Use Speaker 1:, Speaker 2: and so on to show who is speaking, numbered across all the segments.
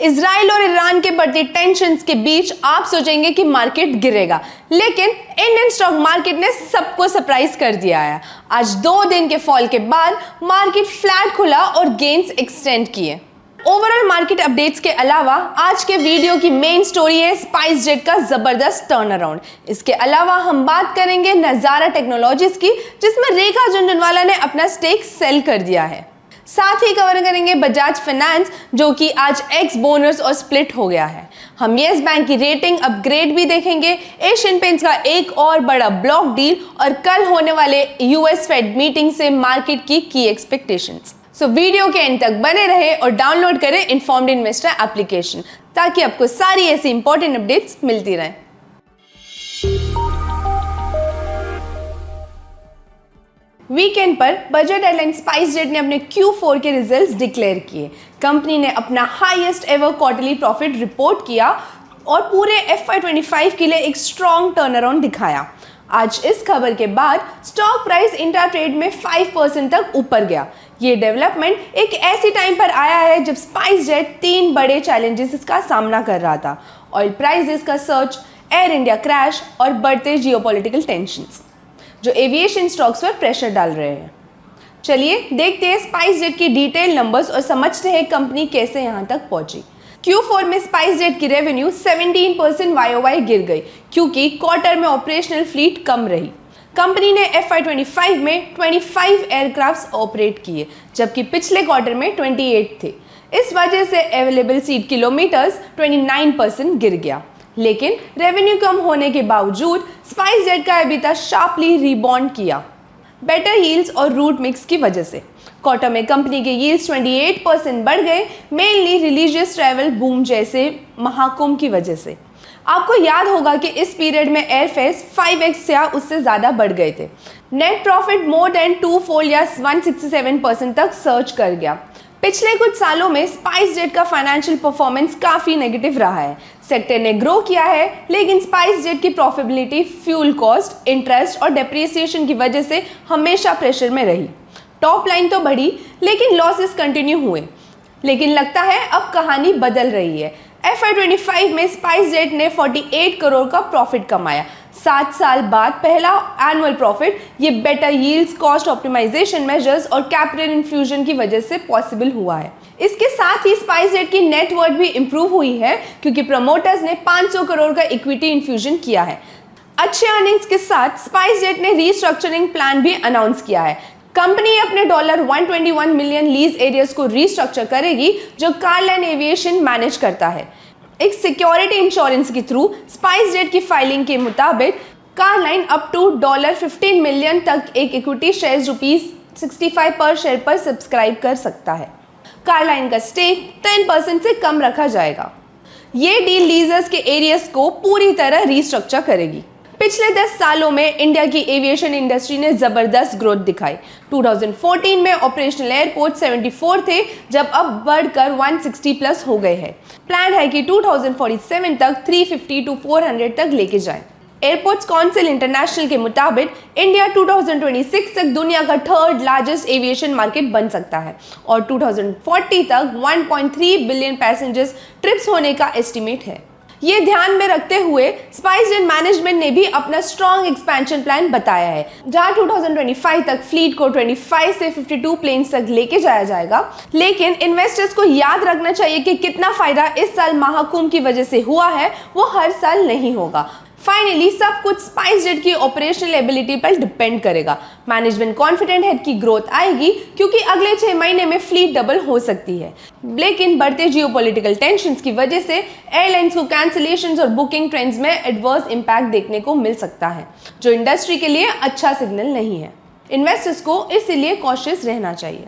Speaker 1: Israel और Iran के बढ़ती टेंशन्स के बीच आप सोचेंगे कि मार्केट गिरेगा, लेकिन इंडियन स्टॉक मार्केट ने सबको सरप्राइज कर दिया है। आज 2 दिन के फॉल के बाद मार्केट फ्लैट खुला और गेन्स एक्सटेंड किए। ओवरऑल मार्केट अपडेट्स के अलावा आज के वीडियो की मेन स्टोरी है स्पाइस जेट का जबरदस्त टर्न अराउंड। इसके अलावा हम बात करेंगे नजारा टेक्नोलॉजीज की, जिसमें रेखा झुनझुनवाला ने अपना स्टेक सेल कर दिया है। साथ ही कवर करेंगे बजाज फाइनेंस, जो कि आज एक्स बोनस और स्प्लिट हो गया है। हम येस बैंक की रेटिंग अपग्रेड भी देखेंगे, एशियन पेंट्स का एक और बड़ा ब्लॉक डील और कल होने वाले यूएस फेड मीटिंग से मार्केट की एक्सपेक्टेशंस। सो वीडियो के एंड तक बने रहे और डाउनलोड करें इन्फॉर्म्ड इन्वेस्टर एप्लीकेशन, ताकि आपको सारी ऐसी इंपॉर्टेंट अपडेट्स मिलती रहें। वीकेंड पर बजट एयरलाइन स्पाइस जेट ने अपने Q4 के रिजल्ट्स डिक्लेयर किए। कंपनी ने अपना highest ever quarterly profit report किया और पूरे FY25 के लिए एक स्ट्रॉन्ग टर्न अराउंड दिखाया। आज इस खबर के बाद स्टॉक प्राइस इंट्रा ट्रेड में 5% तक ऊपर गया। ये डेवलपमेंट एक ऐसी टाइम पर आया है जब स्पाइस जेट 3 बड़े चैलेंजेस का सामना कर रहा था: ऑयल प्राइसेस का सर्ज, एयर इंडिया क्रैश और बढ़ते जियोपॉलिटिकल टेंशंस, जो एविएशन स्टॉक्स पर प्रेशर डाल रहे हैं। चलिए देखते हैं स्पाइस जेट की डिटेल नंबर्स और समझते हैं कंपनी कैसे यहां तक पहुंची। Q4 में स्पाइस जेट की रेवेन्यू 17% YOY गिर गई, क्योंकि क्वार्टर में ऑपरेशनल फ्लीट कम रही। कंपनी ने FY25 में 25 एयरक्राफ्ट ऑपरेट किए, जबकि पिछले क्वार्टर में 28 थे। इस वजह से अवेलेबल सीट किलोमीटर्स 29% गिर गया। लेकिन रेवेन्यू कम होने के बावजूद स्पाइस जेट का एबिटा शार्पली रिबाउंड किया, बेटर यील्ड्स और रूट मिक्स की वजह से। क्वार्टर में कंपनी के यील्ड्स 28% बढ़ गए, मेनली रिलीजियस ट्रैवल बूम जैसे महाकुंभ की वजह से। आपको याद होगा कि इस पीरियड में एयरफेयर्स 5x या उससे ज़्यादा बढ़ गए थे। Net profit more than 2-fold या 167% तक सर्ज कर गया। पिछले कुछ सालों में स्पाइस जेट का फाइनेंशियल परफॉर्मेंस काफ़ी नेगेटिव रहा है। सेक्टर ने ग्रो किया है, लेकिन स्पाइस जेट की प्रॉफिटेबिलिटी फ्यूल कॉस्ट, इंटरेस्ट और डेप्रिसिएशन की वजह से हमेशा प्रेशर में रही। टॉप लाइन तो बढ़ी, लेकिन लॉसेस कंटिन्यू हुए। लेकिन लगता है अब कहानी बदल रही है। FY25 में स्पाइस जेट ने 48 करोड़ का प्रॉफिट कमाया। 7 साल बाद पहला एनुअल प्रॉफिट। ये better yields, cost optimization measures और कैपिटल इन्फ्यूजन की वजह से पॉसिबल हुआ है। इसके साथ ही स्पाइस जेट की नेटवर्थ भी इंप्रूव हुई है, क्योंकि प्रमोटर्स ने 500 करोड़ का इक्विटी इन्फ्यूजन किया है। अच्छे अर्निंग्स के साथ स्पाइस जेट ने रीस्ट्रक्चरिंग प्लान भी अनाउंस किया है। कंपनी अपने $121 मिलियन लीज एरियाज को रीस्ट्रक्चर करेगी, जो कारलाइन एविएशन मैनेज करता है। एक सिक्योरिटी इंश्योरेंस के थ्रू स्पाइस जेट की फाइलिंग के मुताबिक कारलाइन अप टू $15 मिलियन तक एक इक्विटी शेयर ₹65 पर शेयर पर सब्सक्राइब कर सकता है। कारलाइन का स्टेक 10% से कम रखा जाएगा। ये डील लीजर्स के एरियाज को पूरी तरह रीस्ट्रक्चर करेगी। पिछले 10 सालों में इंडिया की एविएशन इंडस्ट्री ने जबरदस्त ग्रोथ दिखाई। 2014 में ऑपरेशनल एयरपोर्ट 74 थे, जब अब बढ़कर 160 प्लस हो गए हैं। प्लान है कि 2047 तक 350 to 400 तक लेके जाएं। एयरपोर्ट्स काउंसिल इंटरनेशनल के मुताबिक इंडिया 2026 तक दुनिया का 3rd लार्जेस्ट एविएशन मार्केट बन सकता है और 2040 तक 1.3 बिलियन पैसेंजर्स ट्रिप्स होने का एस्टिमेट है। ये ध्यान में रखते हुए स्पाइस जेट मैनेजमेंट ने भी अपना स्ट्रॉन्ग एक्सपेंशन प्लान बताया है, जहां 2025 तक फ्लीट को 25 से 52 प्लेन्स तक लेके जाया जाएगा। लेकिन इन्वेस्टर्स को याद रखना चाहिए कि कितना फायदा इस साल महाकुंभ की वजह से हुआ है, वो हर साल नहीं होगा। फाइनली सब कुछ स्पाइस जेट की ऑपरेशनल एबिलिटी पर डिपेंड करेगा। मैनेजमेंट कॉन्फिडेंट है कि ग्रोथ आएगी, क्योंकि अगले 6 महीने में फ्लीट डबल हो सकती है। लेकिन बढ़ते जियोपॉलिटिकल टेंशंस की वजह से एयरलाइंस को कैंसिलेशंस और बुकिंग ट्रेंड्स में एडवर्स इंपैक्ट देखने को मिल सकता है, जो इंडस्ट्री के लिए अच्छा सिग्नल नहीं है। इन्वेस्टर्स को इसलिए कॉशियस रहना चाहिए।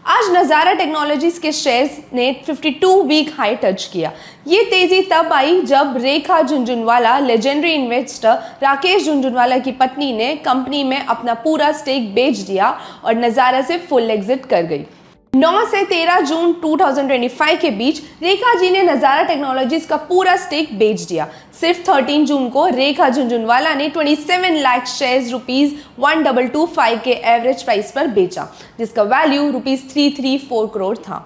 Speaker 1: आज नजारा टेक्नोलॉजीज के शेयर्स ने 52 वीक हाई टच किया। ये तेजी तब आई जब रेखा झुनझुनवाला, लेजेंडरी इन्वेस्टर राकेश झुनझुनवाला की पत्नी ने कंपनी में अपना पूरा स्टेक बेच दिया और नजारा से फुल एग्जिट कर गई। 9 से 13 जून 2025 के बीच रेखा जी ने नजारा टेक्नोलॉजीज का पूरा स्टेक बेच दिया। सिर्फ 13 जून को रेखा झुनझुनवाला ने 27 लाख शेयर्स ₹1225 के एवरेज प्राइस पर बेचा, जिसका वैल्यू ₹334 करोड़ था।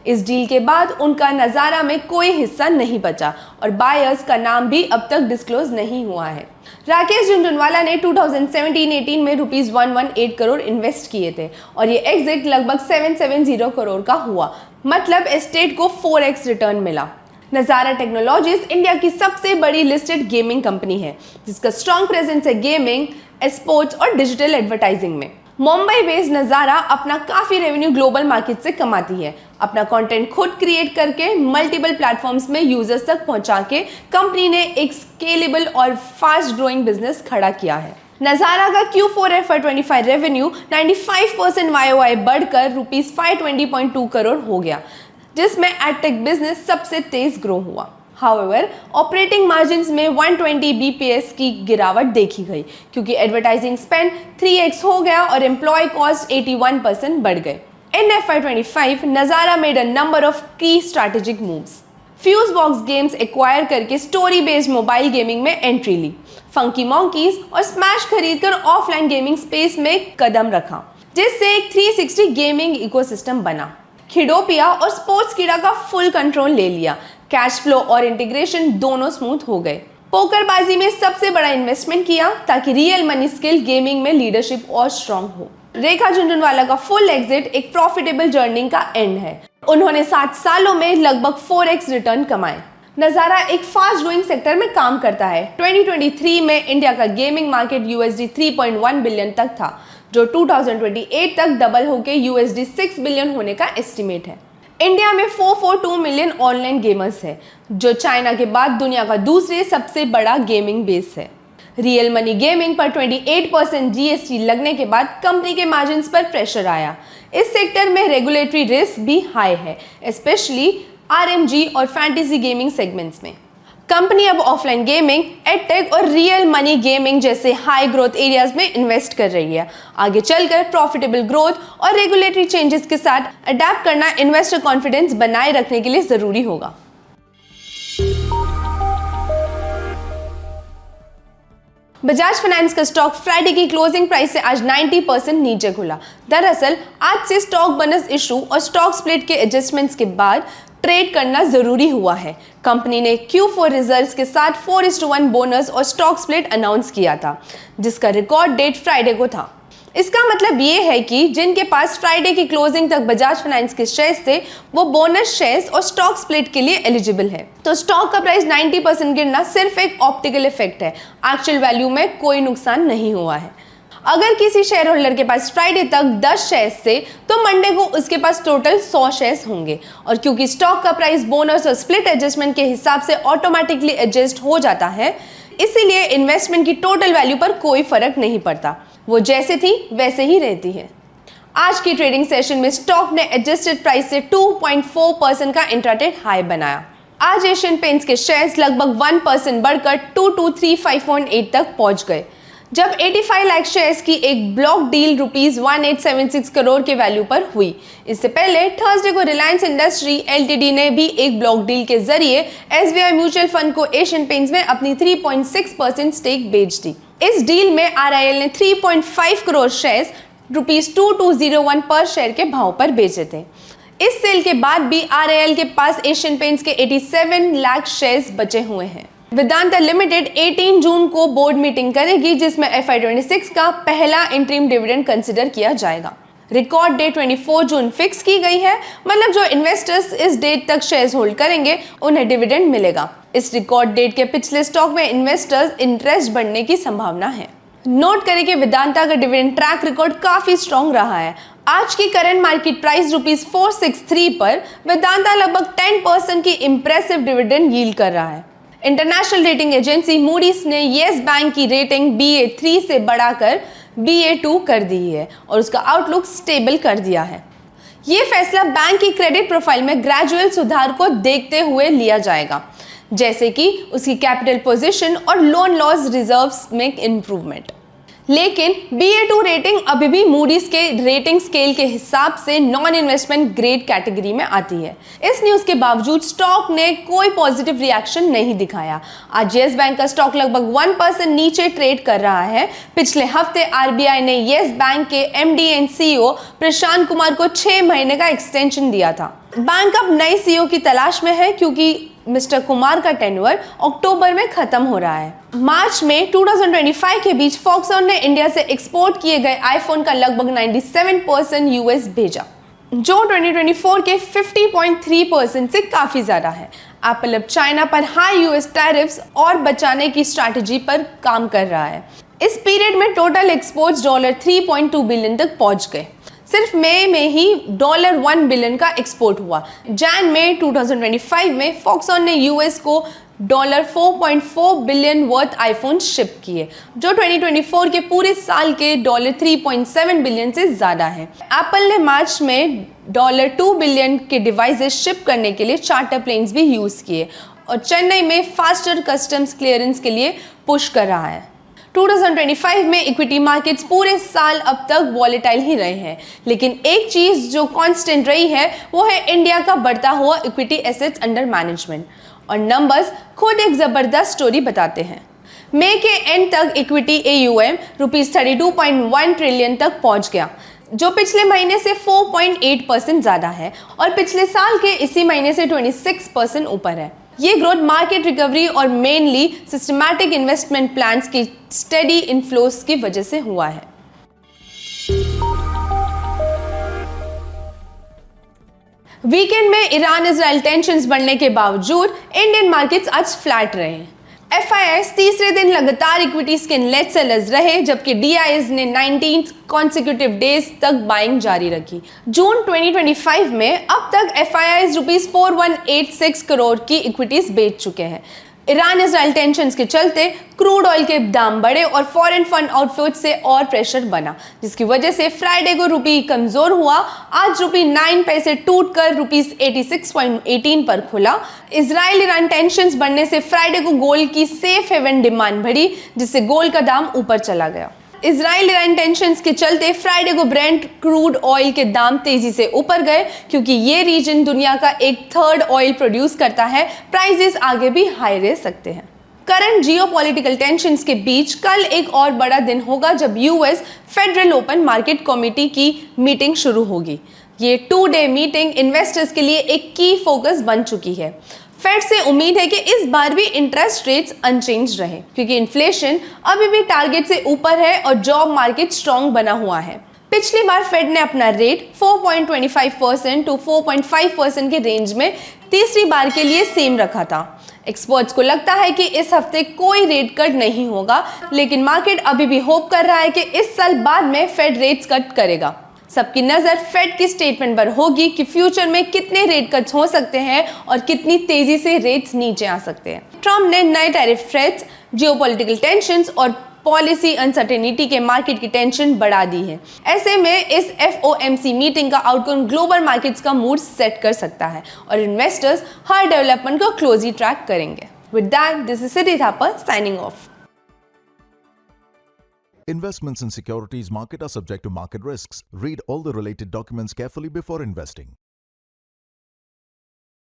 Speaker 1: इस डील के बाद उनका नज़ारा में कोई हिस्सा नहीं बचा और बायर्स का नाम भी अब तक डिस्क्लोज नहीं हुआ है। राकेश झुनझुनवाला ने 2017-18 में ₹118 करोड़ इन्वेस्ट किए थे और ये एग्जिट लगभग 770 करोड़ का हुआ, मतलब एस्टेट को 4x रिटर्न मिला। नज़ारा टेक्नोलॉजीज इंडिया की सबसे बड़ी लिस्टेड गेमिंग कंपनी है, जिसका स्ट्रॉन्ग प्रेजेंस है गेमिंग, स्पोर्ट्स और डिजिटल एडवर्टाइजिंग में। मुंबई बेस्ड नज़ारा अपना काफ़ी रेवेन्यू ग्लोबल मार्केट से कमाती है। अपना कंटेंट खुद क्रिएट करके मल्टीपल प्लेटफॉर्म्स में यूजर्स तक पहुंचा के कंपनी ने एक स्केलेबल और फास्ट ग्रोइंग बिजनेस खड़ा किया है। नज़ारा का Q4 FY25 रेवेन्यू 95% YOY बढ़कर ₹520.2 करोड़ हो गया, जिसमें एडटेक बिजनेस सबसे तेज ग्रो हुआ। हाउएवर, ऑपरेटिंग मार्जिन्स में 120 BPS की गिरावट देखी गई, क्योंकि एडवर्टाइजिंग स्पेंड 3x हो गया और एम्प्लॉय कॉस्ट 81% बढ़ गए। इन FY25, नज़ारा मेड अ नंबर ऑफ की स्ट्रैटेजिक मूव्स। फ्यूजबॉक्स गेम्स एक्वायर करके स्टोरी बेस्ड मोबाइल गेमिंग में एंट्री ली, फंकी मॉन्कीज और स्मैश खरीदकर ऑफलाइन गेमिंग स्पेस में कदम रखा, जिससे एक 360 गेमिंग इकोसिस्टम बना। खिडोपिया और स्पोर्ट्स कीड़ा का फुल कंट्रोल ले लिया, कैश फ्लो और इंटीग्रेशन दोनों स्मूथ हो गए। पोकरबाजी में सबसे बड़ा इन्वेस्टमेंट किया ताकि रियल मनी स्किल गेमिंग में लीडरशिप और स्ट्रांग हो। रेखा झुनझुनवाला का फुल एग्जिट एक प्रॉफिटेबल जर्नी का एंड है। उन्होंने 7 सालों में लगभग 4x रिटर्न कमाए। नज़ारा एक फास्ट ग्रोइंग सेक्टर में काम करता है। 2023 में इंडिया का गेमिंग मार्केट $3.1 बिलियन तक था, जो 2028 तक डबल होकर $6 बिलियन होने का एस्टिमेट है। इंडिया में 442 मिलियन ऑनलाइन गेमर्स है, जो चाइना के बाद दुनिया का दूसरे सबसे बड़ा गेमिंग बेस है। रियल मनी गेमिंग पर 28% GST लगने के बाद कंपनी के मार्जिन्स पर प्रेशर आया। इस सेक्टर में रेगुलेटरी रिस्क भी हाई है, स्पेशली RMG और फैंटेसी गेमिंग सेगमेंट्स में। कंपनी अब ऑफलाइन गेमिंग, एडटेक और रियल मनी गेमिंग जैसे हाई ग्रोथ एरियाज में इन्वेस्ट कर रही है। आगे चलकर प्रॉफिटेबल ग्रोथ और रेगुलेटरी चेंजेस के साथ अडेप्ट करना इन्वेस्टर कॉन्फिडेंस बनाए रखने के लिए जरूरी होगा। बजाज फाइनेंस का स्टॉक फ्राइडे की क्लोजिंग प्राइस से आज 90% नीचे खुला। दरअसल आज से स्टॉक बोनस इशू और स्टॉक स्प्लिट के एडजस्टमेंट्स के बाद ट्रेड करना जरूरी हुआ है। कंपनी ने Q4 रिजल्ट्स के साथ 4:1 बोनस और स्टॉक स्प्लिट अनाउंस किया था, जिसका रिकॉर्ड डेट फ्राइडे को था। इसका मतलब ये है कि जिनके पास फ्राइडे की क्लोजिंग तक बजाज फाइनेंस के शेयर्स थे, वो बोनस शेयर्स और स्टॉक स्प्लिट के लिए एलिजिबल है। तो स्टॉक का प्राइस 90% गिरना सिर्फ एक ऑप्टिकल इफेक्ट है, एक्चुअल वैल्यू में कोई नुकसान नहीं हुआ है। अगर किसी शेयर होल्डर के पास फ्राइडे तक 10 शेयर्स थे, तो मंडे को उसके पास टोटल 100 शेयर्स होंगे। और क्योंकि स्टॉक का प्राइस बोनस और स्प्लिट एडजस्टमेंट के हिसाब से ऑटोमेटिकली एडजस्ट हो जाता है, इसीलिए इन्वेस्टमेंट की टोटल वैल्यू पर कोई फर्क नहीं पड़ता, वो जैसे थी वैसे ही रहती है। आज की ट्रेडिंग सेशन में स्टॉक ने एडजस्टेड प्राइस से 2.4% का इंट्राडे हाई बनाया। आज एशियन पेंट्स के शेयर्स लगभग 1% बढ़कर 2235.8 तक पहुंच गए, जब 85 लाख शेयर्स की एक ब्लॉक डील ₹1876 करोड़ के वैल्यू पर हुई। इससे पहले थर्सडे को रिलायंस इंडस्ट्री LTD ने भी एक ब्लॉक डील के जरिए SBI म्यूचुअल फंड को एशियन पेंट्स में अपनी 3.6% स्टेक बेच दी। इस डील में RIL ने 3.5 करोड़ शेयर्स ₹2201 पर शेयर के भाव पर बेचे थे। इस सेल के बाद भी RIL के पास एशियन पेंट्स के 87 लाख शेयर्स बचे हुए हैं। वेदांता लिमिटेड 18 जून को बोर्ड मीटिंग करेगी, जिसमें FY26 का पहला इंटरिम डिविडेंड कंसिडर किया जाएगा। रिकॉर्ड डेट 24 जून फिक्स की गई है, मतलब जो इन्वेस्टर्स इस डेट तक शेयर्स होल्ड करेंगे उन्हें डिविडेंड मिलेगा। इस रिकॉर्ड डेट के पिछले स्टॉक में इन्वेस्टर्स इंटरेस्ट बढ़ने की संभावना है। नोट करें कि वेदांता का डिविडेंड ट्रैक रिकॉर्ड काफी स्ट्रॉन्ग रहा है। आज की करंट मार्केट प्राइस ₹463 पर वेदांता लगभग 10% की इंप्रेसिव डिविडेंड यील्ड कर रहा है। इंटरनेशनल रेटिंग एजेंसी मूडीज ने येस बैंक की रेटिंग BA3 से बढ़ाकर BA2 कर दी है और उसका आउटलुक स्टेबल कर दिया है। ये फैसला बैंक की क्रेडिट प्रोफाइल में ग्रेजुअल सुधार को देखते हुए लिया जाएगा, जैसे कि उसकी कैपिटल पोजीशन और लोन लॉस रिजर्व्स में इंप्रूवमेंट। लेकिन BA2 रेटिंग अभी भी मूडीज के रेटिंग स्केल के हिसाब से नॉन इन्वेस्टमेंट ग्रेड कैटेगरी में आती है। इस न्यूज के बावजूद स्टॉक ने कोई पॉजिटिव रिएक्शन नहीं दिखाया। आज येस बैंक का स्टॉक लगभग 1% नीचे ट्रेड कर रहा है। पिछले हफ्ते RBI ने येस बैंक के MD and CEO Prashant Kumar को 6 महीने का एक्सटेंशन दिया था। बैंक अब नए CEO की तलाश में है क्योंकि मिस्टर कुमार का टेन्योर अक्टूबर में खत्म हो रहा है। मार्च में 2025 के बीच फॉक्सकॉन ने इंडिया से एक्सपोर्ट किए गए आईफोन का लगभग 97% यूएस भेजा, जो 2024 के 50.3% से काफी ज्यादा है। एप्पल अब चाइना पर हाई यूएस टैरिफ्स और बचाने की स्ट्रैटेजी पर काम कर रहा है। इस पीरियड में टोटल एक्सपोर्ट्स $3.2 बिलियन तक पहुंच गए। सिर्फ मई में ही $1 बिलियन का एक्सपोर्ट हुआ। जैन में 2025 में फॉक्सकॉन ने यूएस को $4.4 बिलियन वर्थ आईफोन शिप किए, जो 2024 के पूरे साल के $3.7 बिलियन से ज्यादा है। एप्पल ने मार्च में $2 बिलियन के डिवाइसेस शिप करने के लिए चार्टर प्लेन्स भी यूज किए और चेन्नई में फास्टर कस्टम्स क्लियरेंस के लिए पुश कर रहा है। 2025 में इक्विटी मार्केट्स पूरे साल अब तक वॉलेटाइल ही रहे हैं, लेकिन एक चीज जो कांस्टेंट रही है वो है इंडिया का बढ़ता हुआ इक्विटी एसेट्स अंडर मैनेजमेंट, और नंबर्स खुद एक जबरदस्त स्टोरी बताते हैं। मई के एंड तक इक्विटी AUM ₹32.1 ट्रिलियन तक पहुंच गया, जो पिछले महीने से 4.8% ज्यादा है और पिछले साल के इसी महीने से 26% ऊपर है। ये ग्रोथ मार्केट रिकवरी और मेनली सिस्टमैटिक इन्वेस्टमेंट प्लान्स की स्टेडी इनफ्लोस की वजह से हुआ है। वीकेंड में ईरान इजराइल टेंशन्स बढ़ने के बावजूद इंडियन मार्केट्स आज फ्लैट रहे। FIIs तीसरे दिन लगातार इक्विटीज के नेट सेलर्स रहे, जबकि DIs ने 19 कॉन्सिक्यूटिव डेज तक बाइंग जारी रखी। जून 2025 में अब तक FIIs ₹4186 करोड़ की इक्विटीज बेच चुके हैं। ईरान इजराइल टेंशन्स के चलते क्रूड ऑयल के दाम बढ़े और फॉरेन फंड आउटफ्लो से और प्रेशर बना, जिसकी वजह से फ्राइडे को रुपी कमजोर हुआ। आज ₹9 टूटकर ₹86.18 पर खुला। इजराइल ईरान टेंशन्स बढ़ने से फ्राइडे को गोल्ड की सेफ हेवन डिमांड बढ़ी, जिससे गोल्ड का दाम ऊपर चला गया। इजराइल ईरान टेंशन्स के चलते फ्राइडे को ब्रेंट क्रूड ऑयल के दाम तेजी से ऊपर गए, क्योंकि ये रीजन दुनिया का 1/3 ऑयल प्रोड्यूस करता है। प्राइसेस आगे भी हाई रह सकते हैं। करंट जियोपॉलिटिकल टेंशन्स के बीच कल एक और बड़ा दिन होगा, जब US federal open market committee की मीटिंग शुरू होगी। ये 2-डे मीटिंग इन्वेस्टर्स के लिए एक की फोकस बन चुकी है। फेड से उम्मीद है कि इस बार भी इंटरेस्ट रेट्स अनचेंज रहे, क्योंकि इन्फ्लेशन अभी भी टारगेट से ऊपर है और जॉब मार्केट स्ट्रॉन्ग बना हुआ है। पिछली बार फेड ने अपना रेट 4.25% to 4.5% के रेंज में तीसरी बार के लिए सेम रखा था। एक्सपर्ट्स को लगता है कि इस हफ्ते कोई रेट कट नहीं होगा, लेकिन मार्केट अभी भी होप कर रहा है कि इस साल बाद में फेड रेट्स कट करेगा। सबकी नजर फेड की स्टेटमेंट पर होगी कि फ्यूचर में कितने रेट कट्स हो सकते हैं और कितनी तेजी से रेट्स नीचे आ सकते हैं। ट्रम्प ने नए टैरिफ थ्रेट्स, जियोपॉलिटिकल टेंशन्स और पॉलिसी अनसर्टेनिटी के मार्केट की टेंशन बढ़ा दी है। ऐसे में इस FOMC मीटिंग का आउटकम ग्लोबल मार्केट्स का मूड सेट कर सकता है और इन्वेस्टर्स हर डेवलपमेंट को क्लोजली ट्रैक करेंगे। With that, this is Siddhi Thapar signing off.
Speaker 2: Investments in securities market are subject to market risks. Read all the related documents carefully before investing.